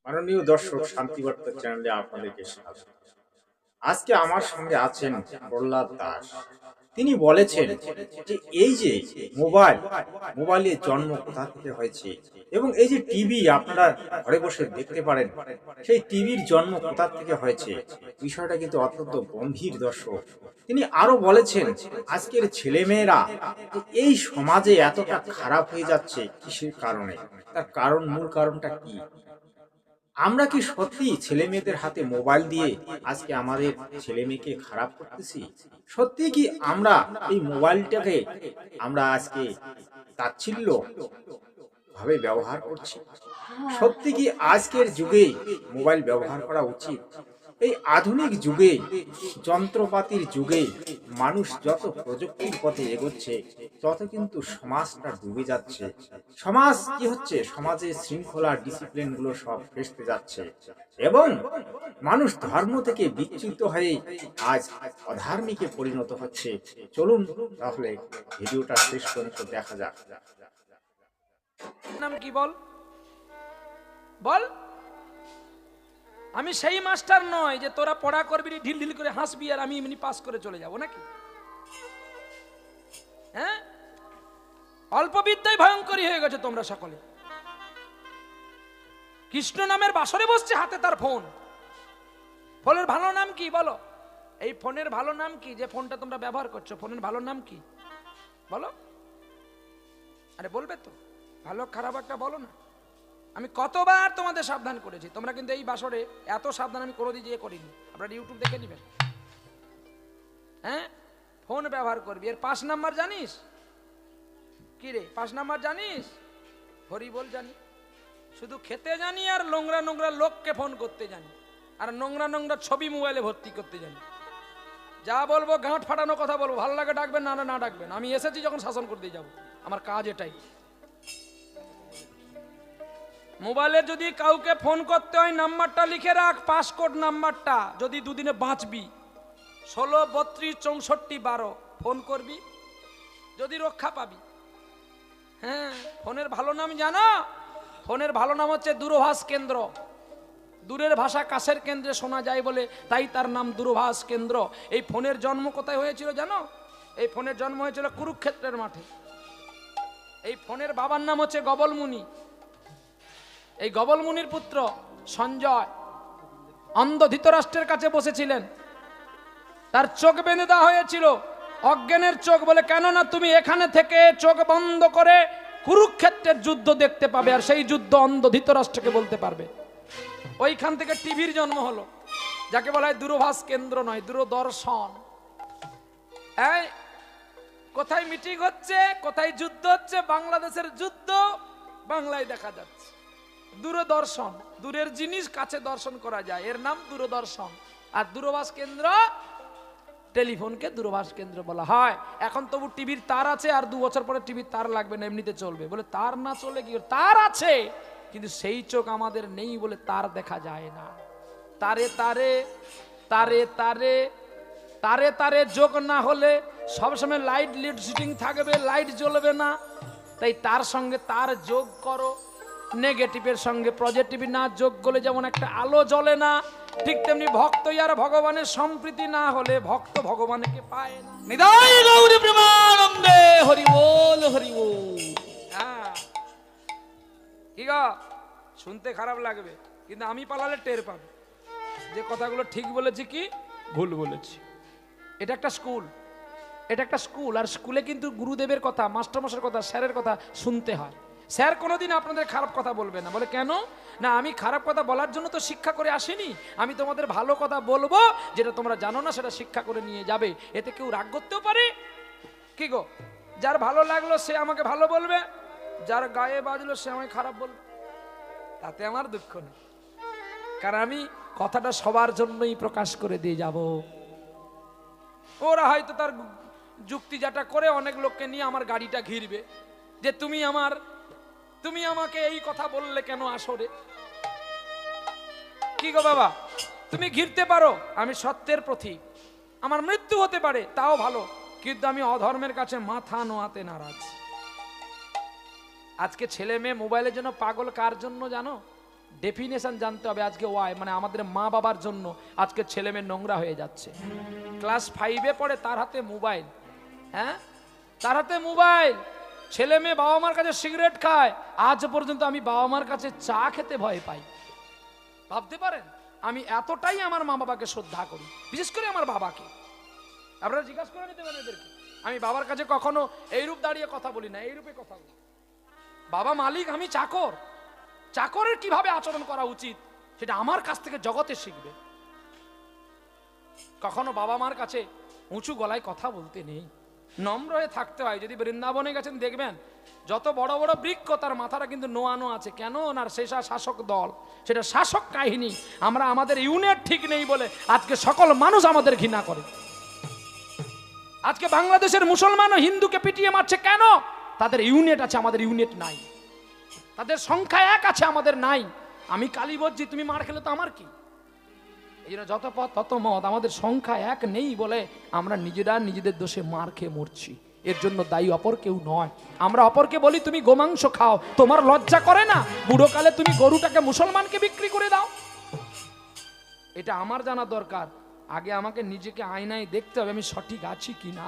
মাননীয় দর্শক, শান্তিবার্তা চ্যানেলে আপনাদেরকে স্বাগত। আজকে আমার সঙ্গে আছেন প্রহ্লাদ দাস। তিনি বলেছেন যে এই যে মোবাইলের জন্ম কোথা থেকে হয়েছে এবং এই যে টিভি আপনারা ঘরে বসে দেখতে পারেন, সেই টিভির জন্ম কোথা থেকে হয়েছে, বিষয়টা কিন্তু অত্যন্ত গম্ভীর দর্শক। তিনি আরো বলেছেন আজকের ছেলেমেয়েরা যে এই সমাজে এতটা খারাপ হয়ে যাচ্ছে কিসের কারণে, তার মূল কারণটা কি। আমরা কি সত্যি ছেলে মেয়েদের হাতে মোবাইল দিয়ে আজকে আমাদের ছেলে মেয়েকে খারাপ করতেছি? সত্যি কি আমরা এই মোবাইলটাকে আমরা আজকে তাচ্ছিল্য ভাবে ব্যবহার করছি? সত্যি কি আজকের যুগে মোবাইল ব্যবহার করা উচিত? এই আধুনিক যুগে, যন্ত্রপাতির যুগে মানুষ যত প্রযুক্তির পথে এগোচ্ছে তত কিন্তু সমাজটা ডুবে যাচ্ছে। সমাজ কি হচ্ছে, সমাজে শৃঙ্খলা ডিসিপ্লিন গুলো সব ভেস্তে যাচ্ছে এবং মানুষ ধর্ম থেকে বিচ্যুত হয়ে আজ অধার্মিকে পরিণত হচ্ছে। চলুন তাহলে ভিডিওটা শেষ পর্যন্ত দেখা যাক। নাম কি বল বল। আমি সেই মাস্টার নয় যে তোরা পড়া করবি ঢিল ঢিল করে হাসবি আর আমি এমনি পাস করে চলে যাব নাকি। হ্যাঁ, অল্প বিদ্যায় ভয়ঙ্করী হয়ে গেছে তোমরা সকলে। কৃষ্ণ নামের বাসরে বসছে, হাতে তার ফোন। ফোনের ভালো নাম কি বলো? এই ফোনের ভালো নাম কি? যে ফোনটা তোমরা ব্যবহার করছো, ফোনের ভালো নাম কি বলো? আরে বলবে তো, ভালো খারাপ একটা বলো না। আমি কতবার তোমাদের সাবধান করেছি, তোমরা কিন্তু এই বাসরে এত সাবধান আমি কোনোদিন দিয়ে করিনি। আপনারা ইউটিউব দেখে নিবেন। হ্যাঁ, ফোন ব্যবহার করবি। এর 5 নাম্বার জানিস কি রে? 5 নাম্বার জানিস? হরি বল জানি। শুধু খেতে জানি আর নোংরা নোংরা লোককে ফোন করতে জানি, আর নোংরা নোংরা ছবি মোবাইলে ভর্তি করতে জানি। যা বলবো গাঁট ফাটানো কথা বলবো, ভালো লাগে ডাকবেন, না না ডাকবেন। আমি এসেছি যখন শাসন করতে যাব, আমার কাজ এটাই। মোবাইলে যদি কাউকে ফোন করতে হয় নাম্বারটা লিখে রাখ, পাসকোড নাম্বারটা। যদি দুদিনে বাঁচবি 16 32 64 12 ফোন করবি, যদি রক্ষা পাবি। হ্যাঁ, ফোনের ভালো নাম জানো? ফোনের ভালো নাম হচ্ছে দূরভাষ কেন্দ্র। দূরের ভাষা কাছের কেন্দ্রে শোনা যায় বলে তাই তার নাম দূরভাষ কেন্দ্র। এই ফোনের জন্ম কোথায় হয়েছিল জানো? এই ফোনের জন্ম হয়েছিল কুরুক্ষেত্রের মাঠে। এই ফোনের বাবার নাম হচ্ছে গবলমুনি। এই গবলমুনির পুত্র সঞ্জয় অন্ধ ধৃতরাষ্ট্রের কাছে বসেছিলেন। তার চোখ বেঁধে দেওয়া হয়েছিল, অজ্ঞানের চোখ বলে, কেননা তুমি এখানে থেকে চোখ বন্ধ করে কুরুক্ষেত্রের যুদ্ধ দেখতে পাবে, আর সেই যুদ্ধ অন্ধ ধৃতরাষ্ট্রকে বলতে পারবে। ওইখান থেকে টিভির জন্ম হলো, যাকে বলা হয় দূরভাষ কেন্দ্র নয়, দূরদর্শন। এই কোথায় মিটিং হচ্ছে, কোথায় যুদ্ধ হচ্ছে, বাংলাদেশের যুদ্ধ বাংলায় দেখা যাচ্ছে। দূরদর্শন, দূরের জিনিস কাছে দর্শন করা যায়, এর নাম দূরদর্শন। আর দূরভাষ কেন্দ্র, টেলিফোনকে দূরভাষ কেন্দ্র বলা হয়। এখন তবু টিভির তার আছে, আর 2 বছর পরে টিভির তার লাগবে না, এমনিতে চলবে। বলে তার না চলে কি? তার আছে, কিন্তু সেই চোখ আমাদের নেই বলে তার দেখা যায় না। তারে তারে তারে তারে তারে তারে যোগ না হলে সবসময় লাইট লিডশেডিং থাকবে, লাইট জ্বলবে না। তাই তার সঙ্গে তার যোগ করো। নেগেটিভের সঙ্গে পজিটিভ না যোগ করলে যেমন একটা আলো জ্বলে না, ঠিক তেমনি ভক্ত আর ভগবানের সম্প্রীতি না হলে ভক্ত ভগবানকে পায় না। নিদাই গৌরী প্রেমানন্দে হরি বল হরি বল। হ্যাঁ, কি গো, শুনতে খারাপ লাগবে, কিন্তু আমি পালালে টের পাবে যে কথাগুলো ঠিক বলেছি কি ভুল বলেছি। এটা একটা স্কুল, এটা একটা স্কুল। আর স্কুলে কিন্তু গুরুদেবের কথা, মাস্টারমশাইয়ের কথা, স্যারের কথা শুনতে হয়। স্যার কোনোদিন আপনাদের খারাপ কথা বলবে না। বলে কেন? না, আমি খারাপ কথা বলার জন্য তো শিক্ষা করে আসিনি, আমি তোমাদের ভালো কথা বলবো, যেটা তোমরা জানো না সেটা শিক্ষা করে নিয়ে যাবে। এতে কেউ রাগ করতেও পারে। কি গো, যার ভালো লাগলো সে আমাকে ভালো বলবে, যার গায়ে বাজলো সে আমাকে খারাপ বলবে, তাতে আমার দুঃখ নেই, কারণ আমি কথাটা সবার জন্যই প্রকাশ করে দিয়ে যাব। ওরা হয়তো তার যুক্তি যাটা করে অনেক লোককে নিয়ে আমার গাড়িটা ঘিরবে, যে তুমি আমাকে এই কথা বললে কেন আসরে। কি গো বাবা, তুমি ঘিরতে পারো, আমি সত্যের প্রতীক, আমার মৃত্যু হতে পারে তাও ভালো, কিন্তু আমি অধর্মের কাছে মাথা নোয়াতে নারাজ। আজকে ছেলে মেয়ে মোবাইলের জন্য পাগল কার জন্য জানো? ডেফিনেশন জানতে হবে। আজকে ওয়াই মানে আমাদের মা বাবার জন্য আজকে ছেলে মেয়ে নোংরা হয়ে যাচ্ছে। ক্লাস 5-এ পড়ে, তার হাতে মোবাইল, হ্যাঁ, তার হাতে মোবাইল। ছেলে মেয়ে বাবা মার কাছে সিগারেট খায়। আজ পর্যন্ত আমি বাবা মার কাছে চা খেতে ভয় পাই। ভাবতে পারেন, আমি এতটাই আমার মা বাবাকে শ্রদ্ধা করি, বিশেষ করে আমার বাবাকে। আপনারা জিজ্ঞাসা করে নিতে পারেন এদেরকে, আমি বাবার কাছে কখনো এইরূপ দাঁড়িয়ে কথা বলি না, এইরূপে কথা বলি। বাবা মালিক, আমি চাকর। চাকরের কিভাবে আচরণ করা উচিত সেটা আমার কাছ থেকে জগতে শিখবে। কখনো বাবা মার কাছে উঁচু গলায় কথা বলতে নেই, নম্র হয়ে থাকতে হয়। যদি বৃন্দাবনে গেছেন দেখবেন যত বড় বড় বৃক্ষ তার মাথাটা কিন্তু নোয়ানো আছে। কেন? ওনার শেষা শাসক দল, সেটা শাসক কাহিনী। আমরা আমাদের ইউনিট ঠিক নেই বলে আজকে সকল মানুষ আমাদের ঘৃণা করে। আজকে বাংলাদেশের মুসলমান ও হিন্দুকে পিটিয়ে মারছে কেন? তাদের ইউনিট আছে, আমাদের ইউনিট নাই। তাদের সংখ্যা এক আছে, আমাদের নাই। আমি কালী বলছি, তুমি মার খেলে তো আমার কি? এই জন্য যত পথ তত মত, আমাদের সংখ্যা এক নেই বলে আমরা নিজেরা নিজেদের দোষে মার খেয়ে মরছি। এর জন্য দায়ী অপর কেউ নয়। আমরা অপরকে বলি তুমি গোমাংস খাও, তোমার লজ্জা করে না? বুড়ো কালে তুমি গরুটাকে মুসলমানকে বিক্রি করে দাও। এটা আমার জানা দরকার। আগে আমাকে নিজেকে আয়নায় দেখতে হবে আমি সঠিক আছি কিনা।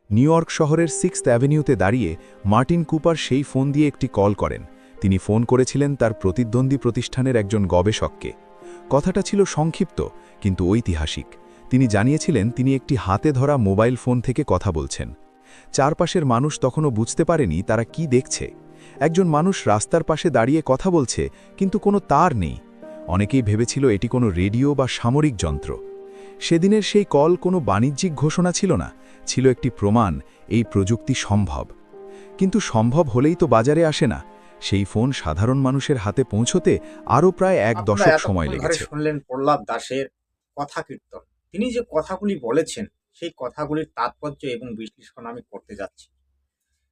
নিউ ইয়র্ক শহরের 6th অ্যাভিনিউতে দাঁড়িয়ে মার্টিন কুপার সেই ফোন দিয়ে একটি কল করেন। তিনি ফোন করেছিলেন তার প্রতিদ্বন্দ্বী প্রতিষ্ঠানের একজন গবেষককে। কথাটা ছিল সংক্ষিপ্ত কিন্তু ঐতিহাসিক। তিনি জানিয়েছিলেন তিনি একটি হাতে ধরা মোবাইল ফোন থেকে কথা বলছেন। চারপাশের মানুষ তখনও বুঝতে পারেনি তারা কি দেখছে। একজন মানুষ রাস্তার পাশে দাঁড়িয়ে কথা বলছে, কিন্তু কোনো তার নেই। অনেকেই ভেবেছিল এটি কোনো রেডিও বা সামরিক যন্ত্র। সেদিনের সেই কল কোনো বাণিজ্যিক ঘোষণা ছিল না, ছিল একটি প্রমাণ এই প্রযুক্তি সম্ভব। কিন্তু সম্ভব হলেই তো বাজারে আসে না। সেই ফোন সাধারণ মানুষের হাতে পৌঁছতে আরও প্রায় 1 দশক সময় লেগেছে। শুনলেন প্রহ্লাদ দাসের কথা কীর্তন। তিনি যে কথাগুলি বলেছেন সেই কথাগুলির তাৎপর্য এবং বিশ্লেষণ আমি করতে যাচ্ছি।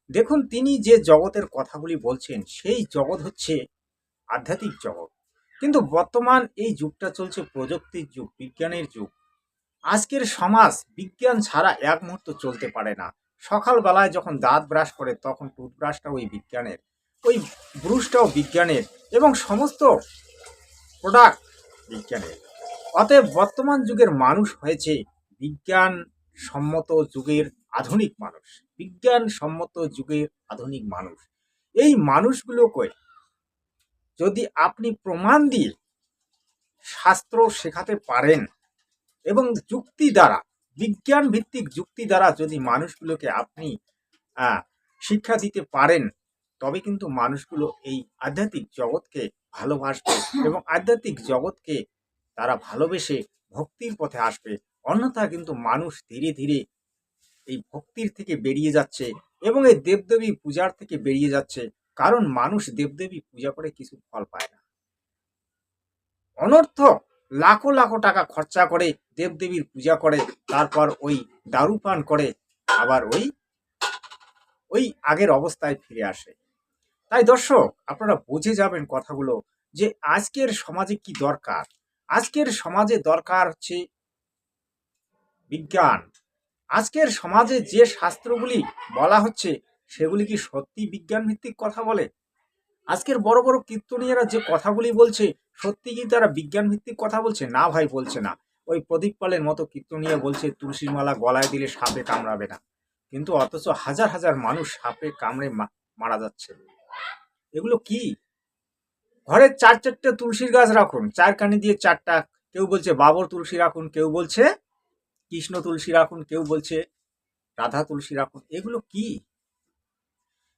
দেখুন, তিনি যে জগতের কথাগুলি বলছেন সেই জগৎ হচ্ছে আধ্যাত্মিক জগৎ। কিন্তু বর্তমান এই যুগটা চলছে প্রযুক্তির যুগ, বিজ্ঞানের যুগ। আজকের সমাজ বিজ্ঞান ছাড়া এক মুহূর্ত চলতে পারে না। সকালবেলায় যখন দাঁত ব্রাশ করে তখন টুথব্রাশটাও ওই বিজ্ঞানের, ওই ব্রুশটাও বিজ্ঞানের, এবং সমস্ত প্রোডাক্ট বিজ্ঞানের। অতএব বর্তমান যুগের মানুষ হয়েছে বিজ্ঞান সম্মত যুগের আধুনিক মানুষ। বিজ্ঞান সম্মত যুগের আধুনিক মানুষ। এই মানুষগুলোকে যদি আপনি প্রমাণ দিয়ে শাস্ত্র শেখাতে পারেন এবং যুক্তি দ্বারা, বিজ্ঞান ভিত্তিক যুক্তি দ্বারা যদি মানুষগুলোকে আপনি শিক্ষা দিতে পারেন, তবে কিন্তু মানুষগুলো এই আধ্যাত্মিক জগৎকে ভালোবাসবে এবং আধ্যাত্মিক জগৎকে তারা ভালোবেসে ভক্তির পথে আসবে। অন্যথা কিন্তু মানুষ ধীরে ধীরে এই ভক্তির থেকে বেরিয়ে যাচ্ছে এবং এই দেবদেবী পূজার থেকে বেরিয়ে যাচ্ছে। কারণ মানুষ দেবদেবী পূজা করে কিছু ফল পায় না। অনর্থক লাখো লাখো টাকা খরচা করে দেবদেবীর পূজা করে, তারপর ওই দারু পান করে আবার ওই আগের অবস্থায় ফিরে আসে। তাই দর্শক, আপনারা বুঝে যাবেন কথাগুলো যে আজকের সমাজে কি দরকার। আজকের সমাজে দরকার হচ্ছে বিজ্ঞান। আজকের সমাজে যে শাস্ত্রগুলি বলা হচ্ছে সেগুলি কি সত্যি বিজ্ঞান ভিত্তিক কথা বলে? আজকের বড় বড় কীর্তনীয়রা যে কথাগুলি বলছে সত্যি কি তারা বিজ্ঞান ভিত্তিক কথা বলছে? না ভাই, বলছে না। ওই প্রদীপ পালের মতো কীর্তনীয় বলছে তুলসীর মালা গলায় দিলে সাপে কামড়াবে না, কিন্তু অথচ হাজার হাজার মানুষ সাপে কামড়ে মারা যাচ্ছে। এগুলো কি? ঘরে 4-4টে তুলসীর গাছ রাখুন, 4 কানি দিয়ে 4টা। কেউ বলছে বাবর তুলসী রাখুন, কেউ বলছে কৃষ্ণ তুলসী রাখুন, কেউ বলছে রাধা তুলসী রাখুন। এগুলো কি?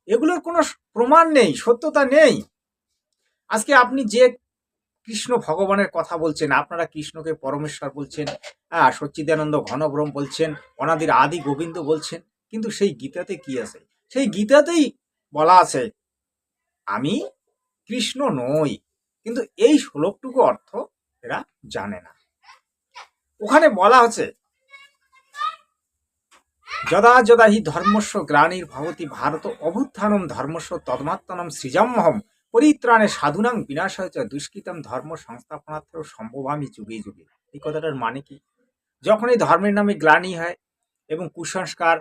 এগুলোর কোনো প্রমাণ নেই, সত্যতা নেই। আজকে আপনি যে কৃষ্ণ ভগবানের কথা বলছেন, আপনারা কৃষ্ণকে পরমেশ্বর বলছেন, সচ্চিদানন্দ ঘনব্রহ্ম বলছেন, অনাদির আদি গোবিন্দ বলছেন, কিন্তু সেই গীতাতে কি আছে? সেই গীতাতেই বলা আছে আমি কৃষ্ণ নই। কিন্তু এই শ্লোকটুকু অর্থ এরা জানে না। ওখানে বলা হচ্ছে যদা যদা হি ধর্মস্য গ্লানির ভবতি ভারত অভ্যুত্থানম ধর্মস্য তদমাত্মানম সৃজাম্যহম পরিত্রাণে সাধুনাং বিনাশায় চ দুষ্কৃতম ধর্ম সংস্থাপনার্থেও সম্ভবামি যুগে যুগে। এই কথাটার মানে কি? যখন এই ধর্মের নামে গ্লানি হয় এবং কুসংস্কার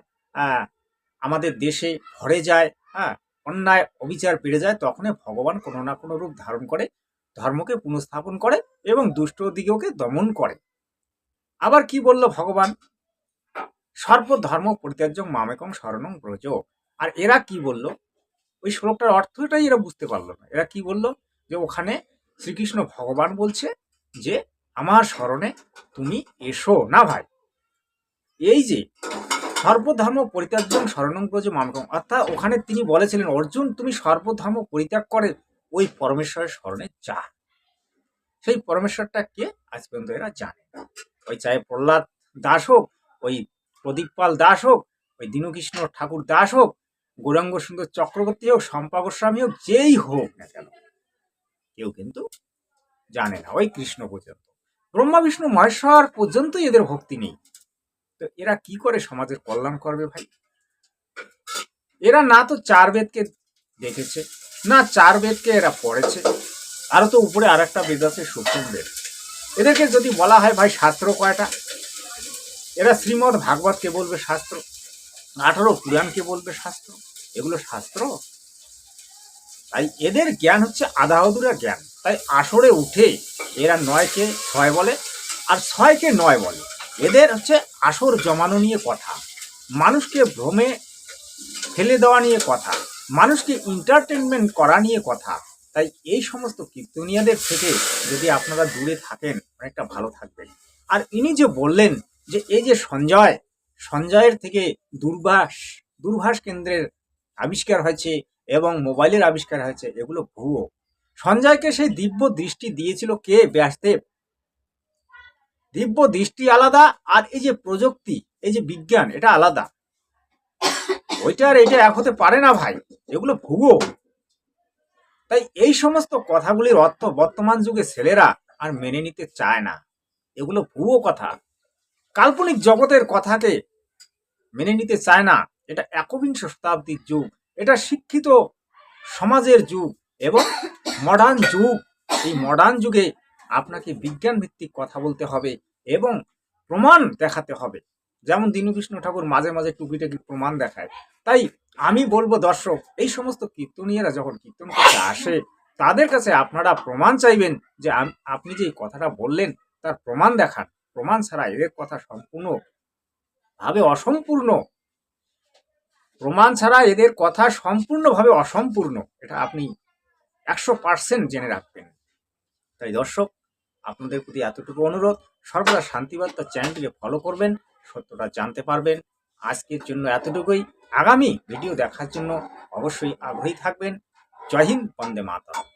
আমাদের দেশে ভরে যায়, অন্যায় অবিচার বেড়ে যায়, তখনই ভগবান কোনো না কোনো রূপ ধারণ করে ধর্মকে পুনঃস্থাপন করে এবং দুষ্ট দিগকে দমন করে। আবার কি বলল ভগবান? সর্বধর্ম পরিত্যাজ্য মামেকং শরণং ব্রজ। আর এরা কি বলল? ওই শ্লোকটার অর্থটাই এরা বুঝতে পারলো না। এরা কি বলল? যে ওখানে শ্রীকৃষ্ণ ভগবান বলছে যে আমার শরণে তুমি এসো না ভাই। এই যে সর্বধর্ম পরিত্যাজ্যং শরণং ব্রজ মামেকং, অর্থাৎ ওখানে তিনি বলেছিলেন অর্জুন তুমি সর্বধর্ম পরিত্যাগ করে ওই পরমেশ্বরের শরণে যা। সেই পরমেশ্বরটা কে আজ পর্যন্ত এরা জানে না। ওই চাই প্রহ্লাদ দাস হোক, ওই প্রদীপ পাল দাস হোক, ওই দীনকৃষ্ণ ঠাকুর দাস হোক, গৌরাঙ্গ সুন্দর চক্রবর্তী হোক, শম্পা গোস্বামী হোক, যেই হোক না কেন, কেউ কিন্তু জানে না। ওই কৃষ্ণ পর্যন্ত, ব্রহ্মা বিষ্ণু মহেশ্বর পর্যন্ত এদের ভক্তি নেই। তো এরা কি করে সমাজের কল্যাণ করবে ভাই? এরা না তো চার বেদকে দেখেছে, না চার বেদকে এরা পড়েছে, আরো তো উপরে আর একটা বেদ আছে সপ্তম বেদ। এদেরকে যদি বলা হয় ভাই শাস্ত্র কয়টা, এরা শ্রীমদ ভাগবতকে বলবে শাস্ত্র, 18 পুরাণকে বলবে শাস্ত্র। এগুলো শাস্ত্র? তাই এদের জ্ঞান হচ্ছে আধা অধুরা জ্ঞান। তাই আসরে উঠে এরা 9কে 6 বলে আর 6কে 9 বলে। এদের হচ্ছে আসর জমানো নিয়ে কথা, মানুষকে ভ্রমে ফেলে দেওয়া নিয়ে কথা, মানুষকে এন্টারটেনমেন্ট করা নিয়ে কথা। তাই এই সমস্ত কীর্তনিয়াদের থেকে যদি আপনারা দূরে থাকেন অনেকটা ভালো থাকবেন। আর ইনি যে বললেন যে এই যে সঞ্জয়ের থেকে দূরভাষ কেন্দ্রের আবিষ্কার হয়েছে এবং মোবাইলের আবিষ্কার হয়েছে, এগুলো ভুয়ো। সঞ্জয়কে সেই দিব্য দৃষ্টি দিয়েছিল কে? ব্যাসদেব। দিব্য দৃষ্টি আলাদা, আর এই যে প্রযুক্তি, এই যে বিজ্ঞান, এটা আলাদা। ওইটা আর এটা এক হতে পারে না ভাই, এগুলো ভুয়ো। তাই এই সমস্ত কথাগুলির অর্থ বর্তমান যুগে ছেলেরা আর মেনে নিতে চায় না। এগুলো ভুয়ো কথা, কাল্পনিক জগতের কথাকে মেনে নিতে চায় না। এটা একবিংশ শতাব্দীর যুগ, এটা শিক্ষিত সমাজের যুগ এবং মডার্ন যুগ। এই মডার্ন যুগে আপনাকে বিজ্ঞান ভিত্তিক কথা বলতে হবে এবং প্রমাণ দেখাতে হবে। যেমন দীনকৃষ্ণ ঠাকুর মাঝে মাঝে টুকিটাকি প্রমাণ দেখায়। তাই আমি বলবো দর্শক, এই সমস্ত কীর্তনীয়রা যখন কীর্তন করতে আসে, তাদের কাছে আপনারা প্রমাণ চাইবেন যে আপনি যে কথাটা বললেন তার প্রমাণ দেখান। প্রমাণ ছাড়া এদের কথা সম্পূর্ণভাবে অসম্পূর্ণ। প্রমাণ ছাড়া এদের কথা সম্পূর্ণভাবে অসম্পূর্ণ, এটা আপনি 100% জেনে রাখবেন। তাই দর্শক, আপনাদের প্রতি এতটুকু অনুরোধ, সর্বদা শান্তিবার্তা চ্যানেলটিকে ফলো করবেন, সত্যটা জানতে পারবেন। আজকের জন্য এতটুকুই। আগামী ভিডিও দেখার জন্য অবশ্যই আগ্রহী থাকবেন। জয় হিন্দ, বন্দে মাতরম।